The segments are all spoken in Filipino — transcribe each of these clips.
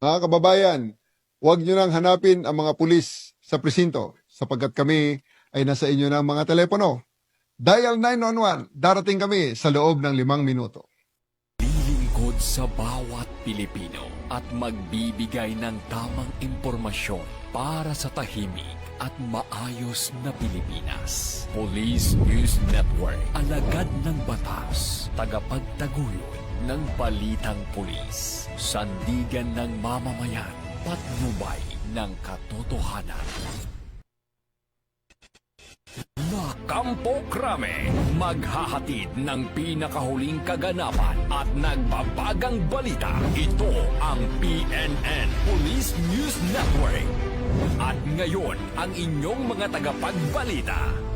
Mga kababayan, huwag nyo nang hanapin ang mga pulis sa presinto sapagkat kami ay nasa inyo ng mga telepono. Dial 911, darating kami sa loob ng 5 minuto. Lilingkod sa bawat Pilipino at magbibigay ng tamang impormasyon para sa tahimik at maayos na Pilipinas. Police News Network, alagad ng batas, tagapagtaguyod ng balitang pulis, sandigan ng mamamayan, patnubay ng katotohanan. Kampo Krame, maghahatid ng pinakahuling kaganapan at nagbabagang balita. Ito ang PNN Police News Network. At ngayon, ang inyong mga tagapagbalita.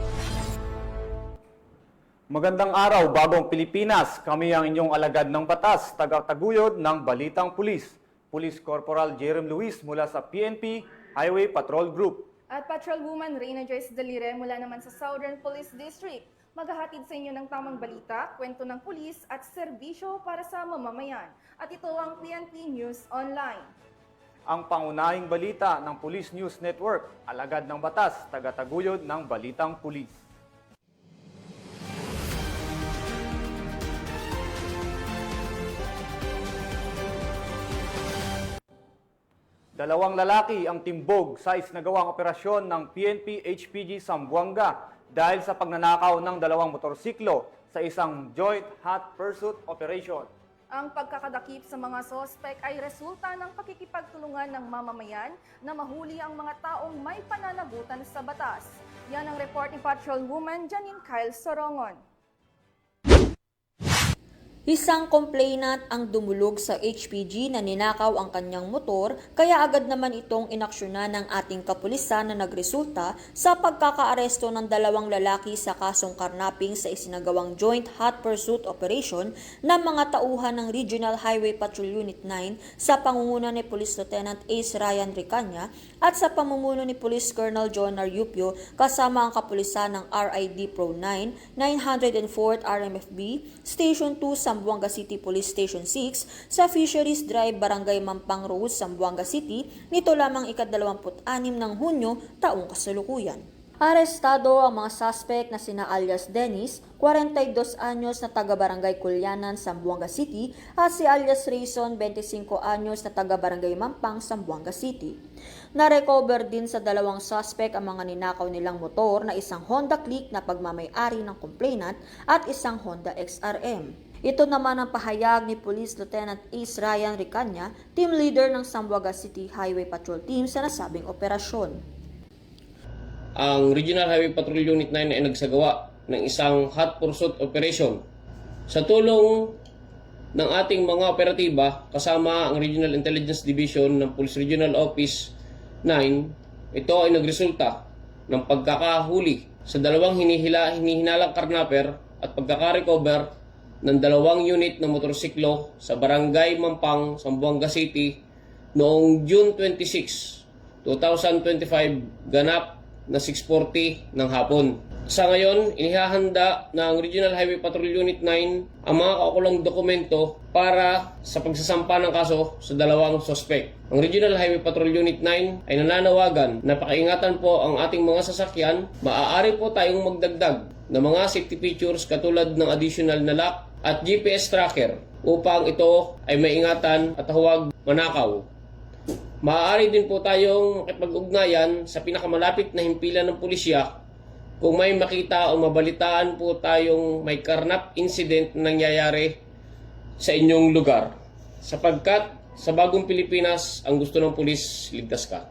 Magandang araw, Bagong Pilipinas. Kami ang inyong alagad ng batas, tagataguyod ng Balitang Pulis. Police Corporal Jerome Luis mula sa PNP Highway Patrol Group. At Patrolwoman Reyna Joyce Delire mula naman sa Southern Police District. Maghahatid sa inyo ng tamang balita, kwento ng pulis at serbisyo para sa mamamayan. At ito ang PNP News Online. Ang pangunahing balita ng Police News Network, alagad ng batas, tagataguyod ng Balitang Pulis. Dalawang lalaki ang timbog sa isnagawang operasyon ng PNP HPG Zamboanga dahil sa pagnanakaw ng dalawang motorsiklo sa isang joint hot pursuit operation. Ang pagkakadakip sa mga sospek ay resulta ng pakikipagtulungan ng mamamayan na mahuli ang mga taong may pananagutan sa batas. Yan ang report ni Patrolwoman Janine Kyle Sorongon. Isang complainant ang dumulog sa HPG na ninakaw ang kanyang motor kaya agad naman itong inaksyonan ng ating kapulisan na nagresulta sa pagkakaaresto ng dalawang lalaki sa kasong karnaping sa isinagawang joint hot pursuit operation ng mga tauhan ng Regional Highway Patrol Unit 9 sa pangunguna ni Police Lieutenant Ace Ryan Ricanya at sa pamumuno ni Police Colonel John Arupio kasama ang kapulisan ng RID Pro 9, 904th RMFB, Station 2 Zamboanga City Police Station 6 sa Fisheries Drive, Barangay Mampang Rose, Zamboanga City, nito lamang ika-26 ng Hunyo, taong kasalukuyan. Arestado ang mga suspect na sina alias Dennis, 42 anyos na taga-barangay Kulyanan, Zamboanga City at si alias Rayson, 25 anyos na taga-barangay Mampang, Zamboanga City. Na-recover din sa dalawang suspect ang mga ninakaw nilang motor na isang Honda Click na pagmamay-ari ng complainant at isang Honda XRM. Ito naman ang pahayag ni Police Lieutenant Ace Ryan Ricanya, team leader ng Zamboanga City Highway Patrol Team sa nasabing operasyon. Ang Regional Highway Patrol Unit 9 ay nagsagawa ng isang hot pursuit operation. Sa tulong ng ating mga operatiba kasama ang Regional Intelligence Division ng Police Regional Office 9, ito ay nagresulta ng pagkakahuli sa dalawang hinihinalang karnaper at pagkakarecover ng dalawang unit ng motorsiklo sa Barangay Mampang, Zamboanga City noong June 26, 2025 ganap na 6:40 ng hapon. Sa ngayon, inihahanda ng Regional Highway Patrol Unit 9 ang mga kaukulang dokumento para sa pagsasampa ng kaso sa dalawang sospek. Ang Regional Highway Patrol Unit 9 ay nananawagan na pakiingatan po ang ating mga sasakyan. Maaari po tayong magdagdag ng mga safety features katulad ng additional na lock at GPS tracker upang ito ay maingatan at huwag manakaw. Maaari din po tayong makipag-ugnayan sa pinakamalapit na himpilan ng pulisya kung may makita o mabalitaan po tayong may karnap incident na nangyayari sa inyong lugar. Sapagkat sa bagong Pilipinas, ang gusto ng pulis, ligtas ka.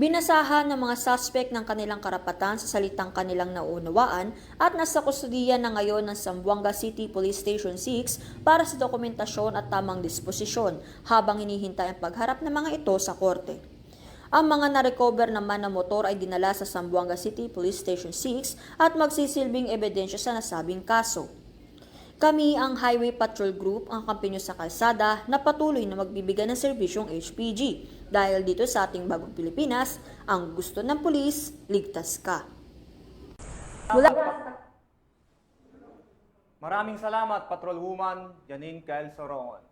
Binasahan ng mga suspect ng kanilang karapatan sa salitang kanilang naunawaan at nasa kustudiya na ngayon ng Zamboanga City Police Station 6 para sa dokumentasyon at tamang disposisyon habang hinihintay ang pagharap ng mga ito sa korte. Ang mga na-recover naman na motor ay dinala sa Zamboanga City Police Station 6 at magsisilbing ebidensya sa nasabing kaso. Kami ang Highway Patrol Group, ang kampi nyo sa kalsada na patuloy na magbibigay ng serbisyong HPG. Dahil dito sa ating bagong Pilipinas, ang gusto ng pulis, ligtas ka. Maraming salamat, Patrolwoman Janine Kyle Sorongon.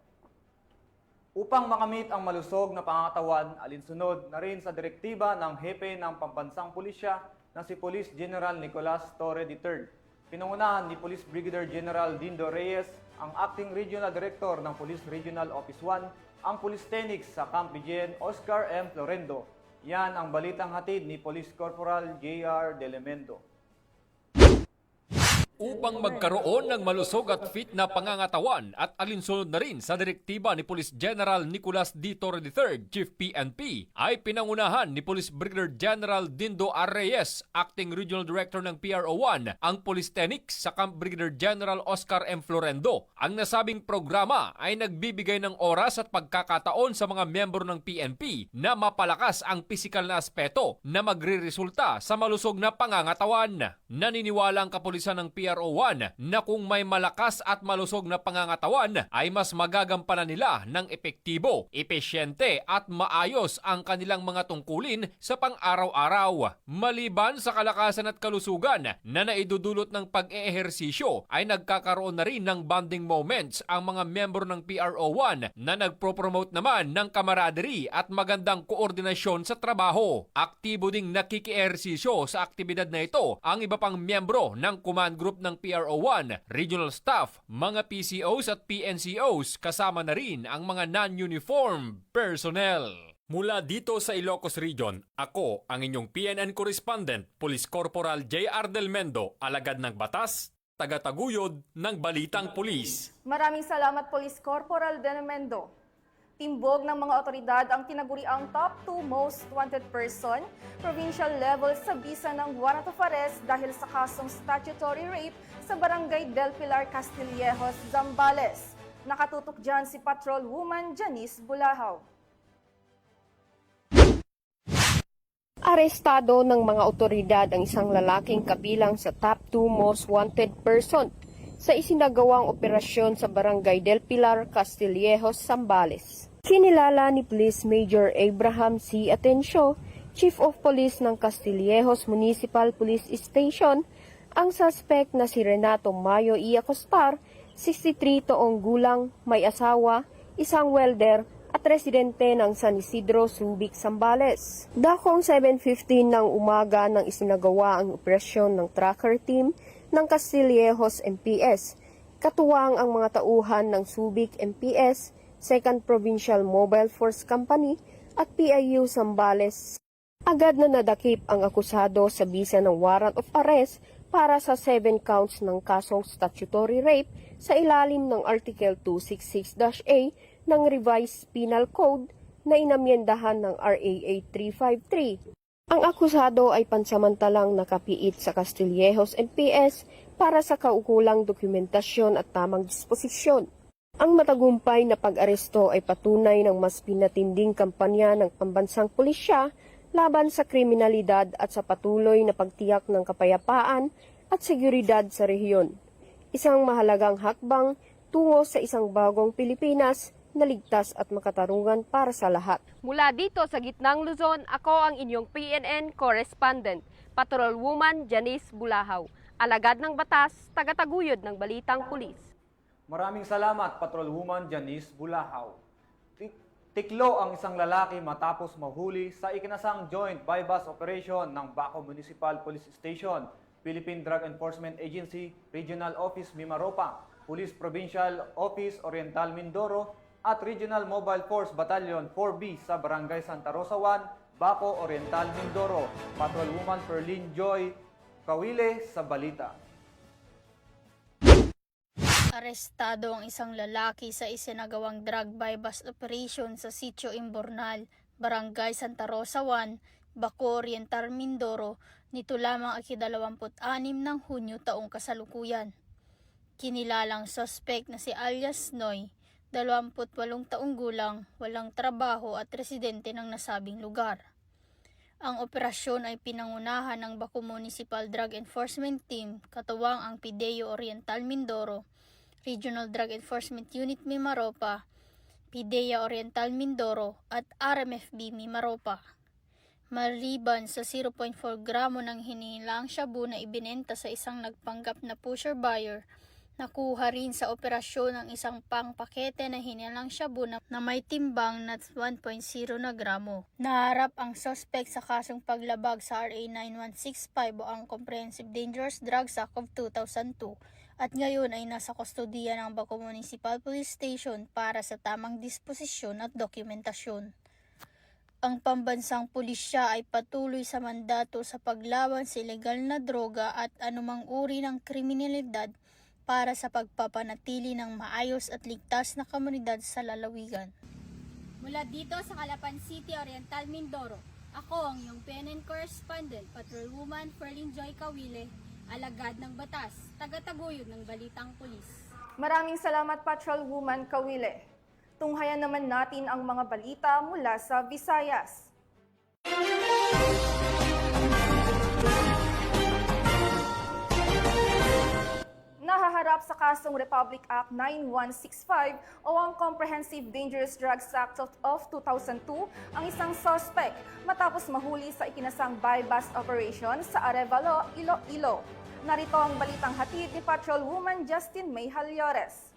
Upang makamit ang malusog na pangangatawan, alinsunod na rin sa direktiba ng Hepe ng Pambansang Pulisya na si Police General Nicolas Torre III. Pinangunahan ni Police Brigadier General Dindo Reyes, ang Acting Regional Director ng Police Regional Office 1, ang Police Tenix sa Camp Bigien, Oscar M. Florendo. Yan ang balitang hatid ni Police Corporal J.R. Delemendo. Upang magkaroon ng malusog at fit na pangangatawan at alinsunod na rin sa direktiba ni Police General Nicolas D. Torre III, Chief PNP, ay pinangunahan ni Police Brigadier General Dindo R. Reyes, Acting Regional Director ng PRO1, ang Police Tenix sa Camp Brigadier General Oscar M. Florendo. Ang nasabing programa ay nagbibigay ng oras at pagkakataon sa mga miyembro ng PNP na mapalakas ang pisikal na aspeto na magre-resulta sa malusog na pangangatawan. Naniniwala ang kapulisan ng PRO1 na kung may malakas at malusog na pangangatawan ay mas magagampanan nila ng epektibo, epesyente at maayos ang kanilang mga tungkulin sa pang-araw-araw. Maliban sa kalakasan at kalusugan na naidudulot ng pag-eehersisyo ay nagkakaroon na rin ng bonding moments ang mga miyembro ng PRO1 na nagpropromote naman ng camaraderie at magandang koordinasyon sa trabaho. Aktibo ding nakikiehersisyo sa aktibidad na ito ang iba pang miyembro ng command group ng PRO1, regional staff, mga PCOs at PNCOs, kasama na rin ang mga non-uniform personnel. Mula dito sa Ilocos Region, ako ang inyong PNN correspondent, Police Corporal J.R. Delmendo, alagad ng batas, tagataguyod ng Balitang Pulis. Maraming salamat Police Corporal Delemendo. Timbog ng mga otoridad ang tinaguriang top 2 most wanted person, provincial level sa bisa ng warrant of arrest dahil sa kasong statutory rape sa Barangay Del Pilar, Castillejos, Zambales. Nakatutok dyan si Patrol Woman Janice Bulahaw. Arestado ng mga otoridad ang isang lalaking kabilang sa top 2 most wanted person sa isinagawang operasyon sa Barangay Del Pilar, Castillejos, Zambales. Kinilala ni Police Major Abraham C. Atencio, Chief of Police ng Castillejos Municipal Police Station, ang suspect na si Renato Mayo E. Acostar, 63 taong gulang, may asawa, isang welder, at residente ng San Isidro, Subic, Zambales. Dakong 7:15 ng umaga nang isinagawa ang operasyon ng tracker team ng Castillejos MPS, katuwang ang mga tauhan ng Subic MPS, 2nd Provincial Mobile Force Company at PIU Zambales. Agad na nadakip ang akusado sa bisa ng warrant of arrest para sa 7 counts ng kasong statutory rape sa ilalim ng Article 266-A ng Revised Penal Code na inamyendahan ng RA 8353. Ang akusado ay pansamantalang nakapiit sa Castillejos MPS para sa kaukulang dokumentasyon at tamang disposisyon. Ang matagumpay na pag-aresto ay patunay ng mas pinatinding kampanya ng pambansang pulisya laban sa kriminalidad at sa patuloy na pagtiyak ng kapayapaan at seguridad sa rehiyon. Isang mahalagang hakbang tungo sa isang bagong Pilipinas na ligtas at makatarungan para sa lahat. Mula dito sa gitnang Luzon, ako ang inyong PNN correspondent, Patrol Woman Janice Bulahaw, alagad ng batas, tagataguyod ng Balitang Pulis. Maraming salamat, Patrol Woman Janice Bulahaw. Tiklo ang isang lalaki matapos mahuli sa ikinasang joint bypass operation ng Baco Municipal Police Station, Philippine Drug Enforcement Agency, Regional Office Mimaropa, Police Provincial Office Oriental Mindoro, at Regional Mobile Force Battalion 4B sa Barangay Santa Rosa 1, Baco Oriental Mindoro. Patrol Woman Perlin Joy Kawile sa balita. Arestado ang isang lalaki sa isinagawang drug bypass operation sa Sitio Imbornal, Barangay Santa Rosa 1, Baco Oriental Mindoro, nito lamang ika-26 ng Hunyo taong kasalukuyan. Kinilalang suspect na si alias Noy, 28 taong gulang, walang trabaho at residente ng nasabing lugar. Ang operasyon ay pinangunahan ng Baco Municipal Drug Enforcement Team, katuwang ang PIDEO Oriental Mindoro, Regional Drug Enforcement Unit Mimaropa, PIDEA Oriental Mindoro at RMFB Mimaropa. Maliban sa 0.4 gramo ng hinihilaang shabu na ibinenta sa isang nagpanggap na pusher buyer, Nakuha rin sa operasyon ang isang pakete na hinilang shabu na may timbang na 1.0 na gramo. Naharap ang suspect sa kasong paglabag sa RA 9165 o ang Comprehensive Dangerous Drugs Act of 2002 at ngayon ay nasa kustodiya ng Baco Municipal Police Station para sa tamang disposisyon at dokumentasyon. Ang pambansang pulisya ay patuloy sa mandato sa paglaban sa ilegal na droga at anumang uri ng kriminalidad para sa pagpapanatili ng maayos at ligtas na komunidad sa lalawigan. Mula dito sa Calapan City, Oriental, Mindoro, ako ang iyong PNN correspondent, Patrolwoman Ferlyn Joy Cawile, alagad ng batas, tagataguyod ng balitang pulis. Maraming salamat, Patrolwoman Cawile. Tunghayan naman natin ang mga balita mula sa Visayas. Nahaharap sa kasong Republic Act 9165 o ang Comprehensive Dangerous Drugs Act of 2002 ang isang suspect matapos mahuli sa ikinasang buy-bust operation sa Arevalo, Iloilo. Narito ang balitang hatid ni Patrolwoman Justin May Halyores.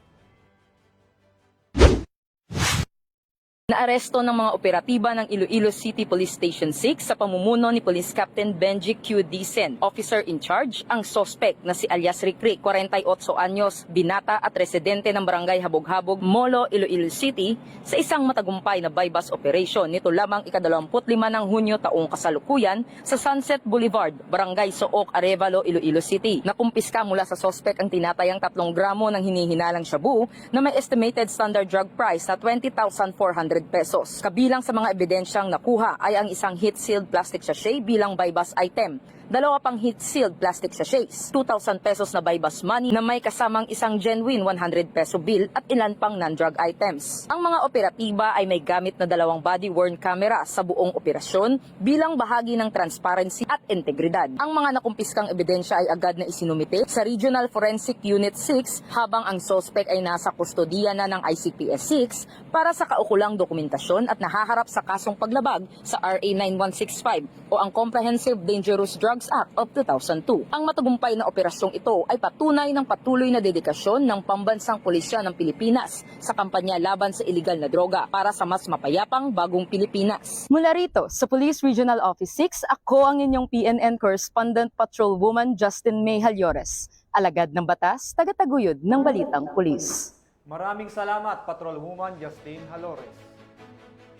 Naaresto ng mga operatiba ng Iloilo City Police Station 6 sa pamumuno ni Police Captain Benji Q. Dicen, officer in charge, ang suspect na si alias Rikrik, 48 anyos, binata at residente ng barangay Habog-Habog, Molo, Iloilo City, sa isang matagumpay na buy-bust operation nito lamang ika-25 ng Hunyo taong kasalukuyan sa Sunset Boulevard, Barangay Sook, Arevalo, Iloilo City. Nakumpiska mula sa suspect ang tinatayang 3 gramo ng hinihinalang shabu na may estimated standard drug price na 20,400 pesos. Kabilang sa mga ebidensyang nakuha ay ang isang heat-sealed plastic sachet bilang buy-bust item, 2 pang heat-sealed plastic sachets, 2,000 pesos na buy-bust money na may kasamang isang genuine 100 peso bill at ilan pang non-drug items. Ang mga operatiba ay may gamit na 2 body-worn camera sa buong operasyon bilang bahagi ng transparency at integridad. Ang mga nakumpiskang ebidensya ay agad na isinumite sa Regional Forensic Unit 6 habang ang suspect ay nasa kustodiya na ng ICPS 6 para sa kaukulang dokumentasyon at nahaharap sa kasong paglabag sa RA 9165 o ang Comprehensive Dangerous Drugs Act of 2002. Ang matagumpay na operasyong ito ay patunay ng patuloy na dedikasyon ng pambansang pulisya ng Pilipinas sa kampanya laban sa iligal na droga para sa mas mapayapang bagong Pilipinas. Mula rito sa Police Regional Office 6, ako ang inyong PNN correspondent Patrolwoman Justin May Halyores, alagad ng batas, tagataguyod ng balitang pulis. Maraming salamat, Patrolwoman Justin Halores.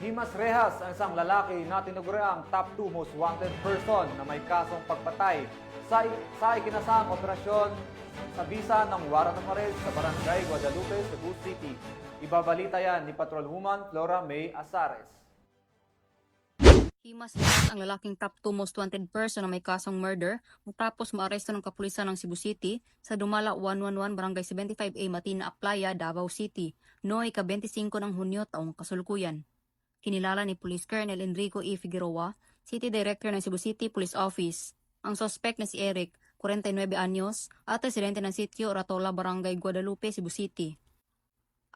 Himas Rehas, ang isang lalaki na tinuguriang top 2 most wanted person na may kasong pagpatay sa ikinasang operasyon sa bisa ng warrant of arrest sa Barangay Guadalupe, Cebu City. Ibabalita yan ni Patrolwoman Flora May Azares. Himas Rehas ang lalaking top 2 most wanted person na may kasong murder matapos maaresto ng kapulisan ng Cebu City sa Dumala 111 Barangay 75A Matina Aplaya, Davao City noong ika-25 ng Hunyo taong kasalukuyan. Kinilala ni Police Colonel Enrico E. Figueroa, City Director ng Cebu City Police Office, ang suspect na si Eric, 49 anyos, at residente ng sitio Ratola, Barangay Guadalupe, Cebu City.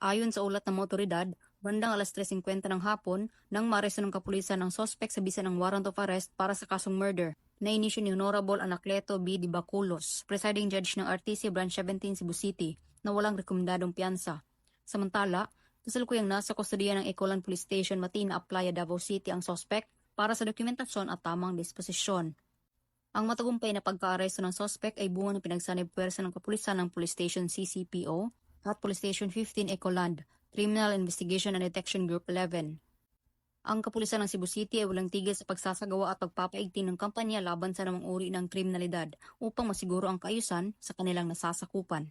Ayon sa ulat ng motoridad, bandang alas 3:50 ng hapon nang maaresto ng kapulisan ng suspect sa bisa ng warrant of arrest para sa kasong murder na inisyu ni Honorable Anacleto B. Di Baculos, presiding judge ng RTC Branch 17 Cebu City, na walang rekomendadong piyansa. Samantala, kasalukuyang nasa kustodiya ng Ecolan Police Station Matina Aplaya, Davao City ang suspect para sa dokumentasyon at tamang disposisyon. Ang matagumpay na pagkaaresto ng suspect ay bunga ng pinagsanib puwersa ng kapulisan ng Police Station CCPO at Police Station 15 Ecoland, Criminal Investigation and Detection Group 11. Ang kapulisan ng Cebu City ay walang tigil sa pagsasagawa at pagpapaigting ng kampanya laban sa namang uri ng kriminalidad upang masiguro ang kaayusan sa kanilang nasasakupan.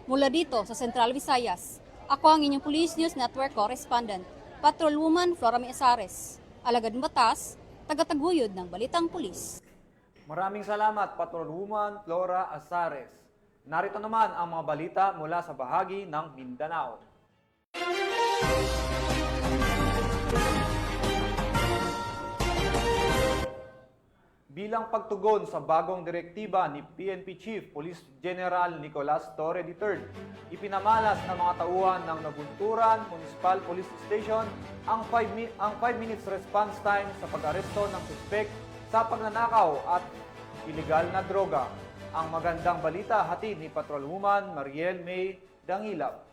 Mula dito sa Central Visayas, ako ang inyong Police News Network correspondent, Patrolwoman Flora May Azares, alagad ng batas, tagataguyod ng balitang pulis. Maraming salamat, Patrolwoman Flora Azares. Narito naman ang mga balita mula sa bahagi ng Mindanao. Bilang pagtugon sa bagong direktiba ni PNP Chief Police General Nicolas Torre III, ipinamalas ng mga tauhan ng Nabunturan Municipal Police Station ang 5 minutes response time sa pag-aresto ng suspect sa pagnanakaw at ilegal na droga. Ang magandang balita hatid ni Patrolwoman Mariel May Dangilab.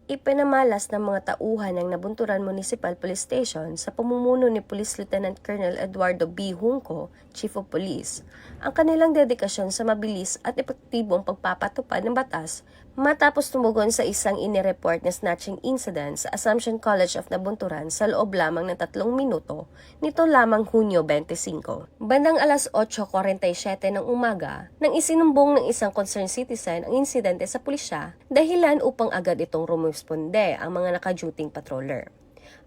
Ipinamalas ng mga tauhan ng Nabunturan Municipal Police Station sa pamumuno ni Police Lieutenant Colonel Eduardo B. Junco, Chief of Police, ang kanilang dedikasyon sa mabilis at epektibong pagpapatupad ng batas matapos tumugon sa isang inireport na snatching incident sa Assumption College of Nabunturan sa loob lamang ng 3 minuto nito lamang Hunyo 25. Bandang alas 8:47 ng umaga, nang isinumbong ng isang concerned citizen ang insidente sa pulisya, dahilan upang agad itong rumisponde ang mga naka-duty patroller.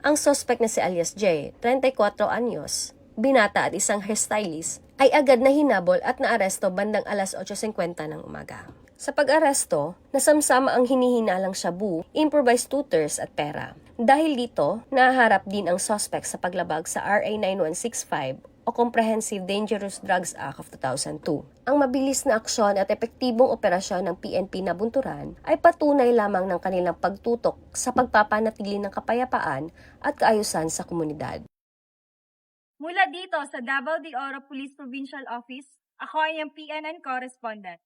Ang suspect na si alias J, 34 anyos, binata at isang hairstylist, ay agad na hinabol at naaresto bandang alas 8:50 ng umaga. Sa pag-aresto, nasamsama ang hinihinalang shabu, improvised tutors at pera. Dahil dito, naharap din ang suspect sa paglabag sa RA 9165 o Comprehensive Dangerous Drugs Act of 2002. Ang mabilis na aksyon at epektibong operasyon ng PNP Nabunturan ay patunay lamang ng kanilang pagtutok sa pagpapanatili ng kapayapaan at kaayusan sa komunidad. Mula dito sa Davao de Oro Police Provincial Office, ako ay ang PNN correspondent.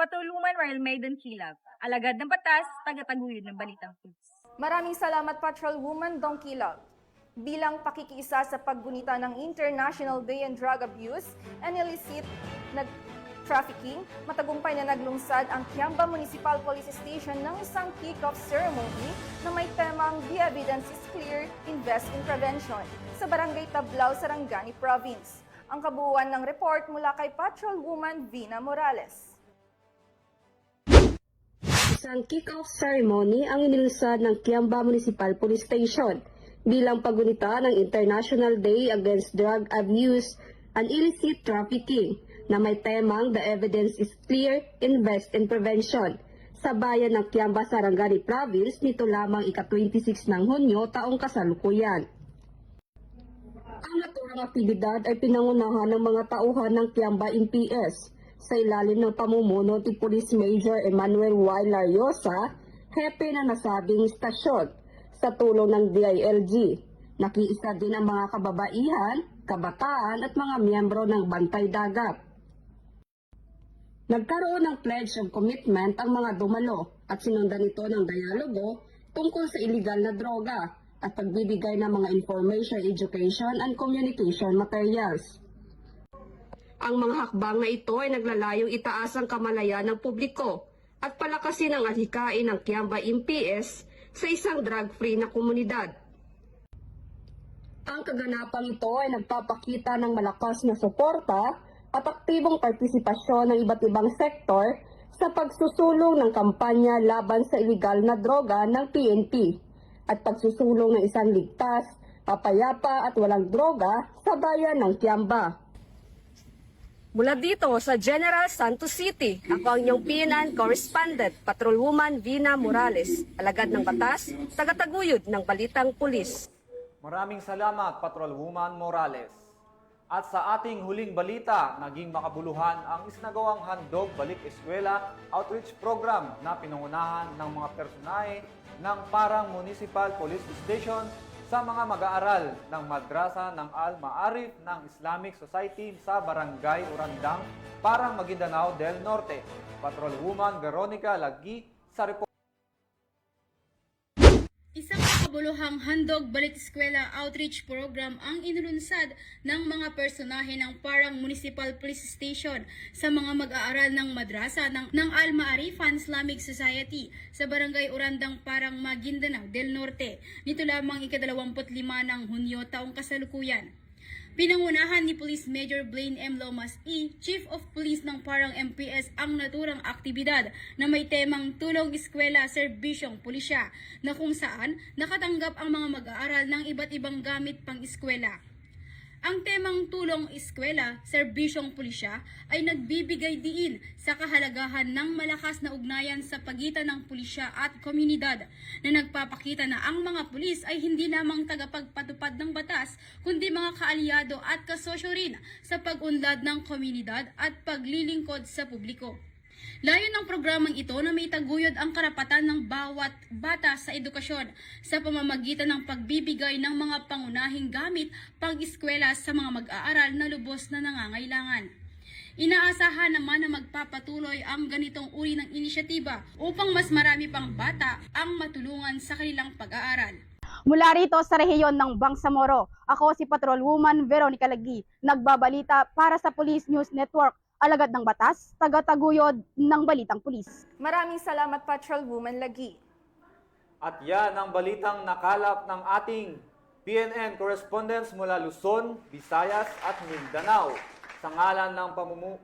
Patrolwoman Mariel May Dangilab, alagad ng batas, tagataguyod ng balitang pulis. Maraming salamat Patrolwoman Dangilab. Bilang pakikiisa sa paggunita ng International Day on Drug Abuse and Illicit Trafficking, matagumpay na naglungsad ang Kiamba Municipal Police Station ng isang kick-off ceremony na may temang The Evidence is Clear, Invest in Prevention sa Barangay Tablao, Sarangani Province. Ang kabuuan ng report mula kay Patrolwoman Vina Morales. Isang kick-off ceremony ang inilunsad ng Kiamba Municipal Police Station bilang paggunita ng International Day Against Drug Abuse and Illicit Trafficking na may temang The Evidence is Clear, Invest in Prevention sa bayan ng Kiamba, Sarangani Province nito lamang ika-26 ng Hunyo taong kasalukuyan. Ang naturang aktibidad ay pinangunahan ng mga tauhan ng Kiamba MPS sa ilalim ng pamumuno ni Police Major Emmanuel Y. Lariosa, hepe ng nasabing istasyon, sa tulong ng DILG. Nakiisa din ang mga kababaihan, kabataan at mga miyembro ng Bantay Dagat. Nagkaroon ng pledge of commitment ang mga dumalo at sinundan ito ng dialogo tungkol sa iligal na droga at pagbibigay ng mga information, education and communication materials. Ang mga hakbang na ito ay naglalayong itaas ang kamalayan ng publiko at palakasin ang adhikain ng Kiamba MPS sa isang drug-free na komunidad. Ang kaganapang ito ay nagpapakita ng malakas na suporta at aktibong partisipasyon ng iba't ibang sektor sa pagsusulong ng kampanya laban sa iligal na droga ng PNP at pagsusulong ng isang ligtas, papayapa at walang droga sa bayan ng Kiamba. Mula dito sa General Santos City, ako ang inyong PNN correspondent, Patrolwoman Vina Morales, alagad ng batas, tagataguyod ng balitang pulis. Maraming salamat Patrolwoman Morales. At sa ating huling balita, naging makabuluhan ang isinagawang Handog Balik Eskwela Outreach Program na pinangunahan ng mga personahe ng Parang Municipal Police Station sa mga mag-aaral ng Madrasa ng Al-Ma'arif ng Islamic Society sa Barangay Urandang, Parang Maguindanao del Norte. Patrolwoman Veronica Lagi sa report. Isang makabuluhang Handog Balik Eskwela Outreach Program ang inulunsad ng mga personahe ng Parang Municipal Police Station sa mga mag-aaral ng madrasa ng Al-Ma'arifan Islamic Society sa Barangay Urandang, Parang Maguindanao del Norte. Nito lamang ika-25 ng Hunyo taong kasalukuyan. Pinangunahan ni Police Major Blaine M. Lomas E., Chief of Police ng Parang MPS ang naturang aktibidad na may temang Tulong Eskwela Serbisyong Pulisya na kung saan nakatanggap ang mga mag-aaral ng iba't ibang gamit pang eskwela. Ang temang Tulong Eskwela Serbisyong Pulisya ay nagbibigay diin sa kahalagahan ng malakas na ugnayan sa pagitan ng pulisya at komunidad na nagpapakita na ang mga pulis ay hindi lamang tagapagpatupad ng batas kundi mga kaalyado at kasosyo rin sa pag-unlad ng komunidad at paglilingkod sa publiko. Layo ng programang ito na may taguyod ang karapatan ng bawat bata sa edukasyon sa pamamagitan ng pagbibigay ng mga pangunahing gamit pang-eskwela sa mga mag-aaral na lubos na nangangailangan. Inaasahan naman na magpapatuloy ang ganitong uri ng inisyatiba upang mas marami pang bata ang matulungan sa kanilang pag-aaral. Mula rito sa rehiyon ng Bangsamoro, ako si Patrolwoman Veronica Lagi, nagbabalita para sa Police News Network, alagad ng batas, taga-taguyod ng Balitang Pulis. Maraming salamat, Patrolwoman Lagi. At yan ang balitang nakalap ng ating PNN correspondents mula Luzon, Visayas at Mindanao. Sa ngalan ng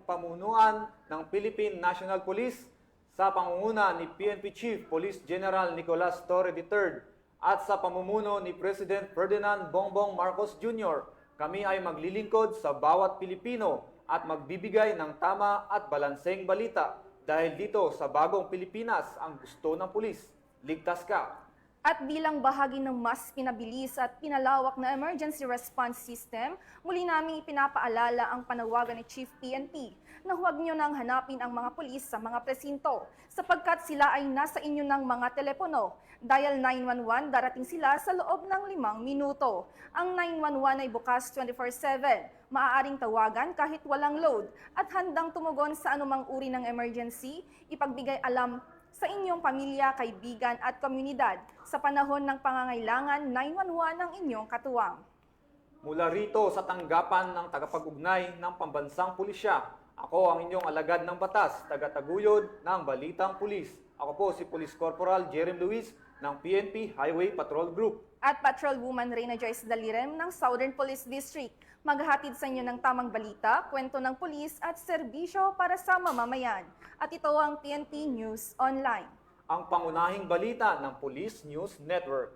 pamunuan ng Philippine National Police sa pangunguna ni PNP Chief Police General Nicolas Torre III at sa pamumuno ni President Ferdinand Bongbong Marcos Jr., kami ay maglilingkod sa bawat Pilipino at magbibigay ng tama at balanseng balita dahil dito sa bagong Pilipinas ang gusto ng pulis. Ligtas ka! At bilang bahagi ng mas pinabilis at pinalawak na emergency response system, muli namin ipinapaalala ang panawagan ni Chief PNP na huwag nyo nang hanapin ang mga pulis sa mga presinto sapagkat sila ay nasa inyo ng mga telepono. Dial 911, darating sila sa loob ng 5 minuto. Ang 911 ay bukas 24/7. Maaaring tawagan kahit walang load at handang tumugon sa anumang uri ng emergency, ipagbigay alam sa inyong pamilya, kaibigan at komunidad sa panahon ng pangangailangan. 911 ang inyong katuwang. Mula rito sa tanggapan ng tagapag-ugnay ng Pambansang Pulisya, ako ang inyong alagad ng batas, taga-taguyod ng Balitang Pulis. Ako po si Police Corporal Jerem Luis ng PNP Highway Patrol Group. At Patrolwoman Reyna Joyce Dalirem ng Southern Police District. Maghahatid sa inyo ng tamang balita, kwento ng pulis at serbisyo para sa mamamayan. At ito ang PNP News Online. Ang pangunahing balita ng Police News Network.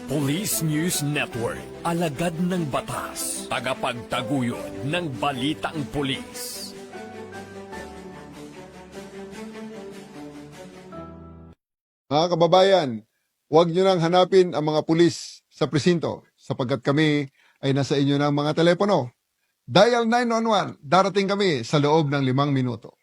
Police News Network, alagad ng batas, tagapagtaguyod ng balitang pulis. Mga kababayan, huwag nyo nang hanapin ang mga pulis sa presinto sapagkat kami ay nasa inyo ng mga telepono. Dial 911, darating kami sa loob ng 5 minuto.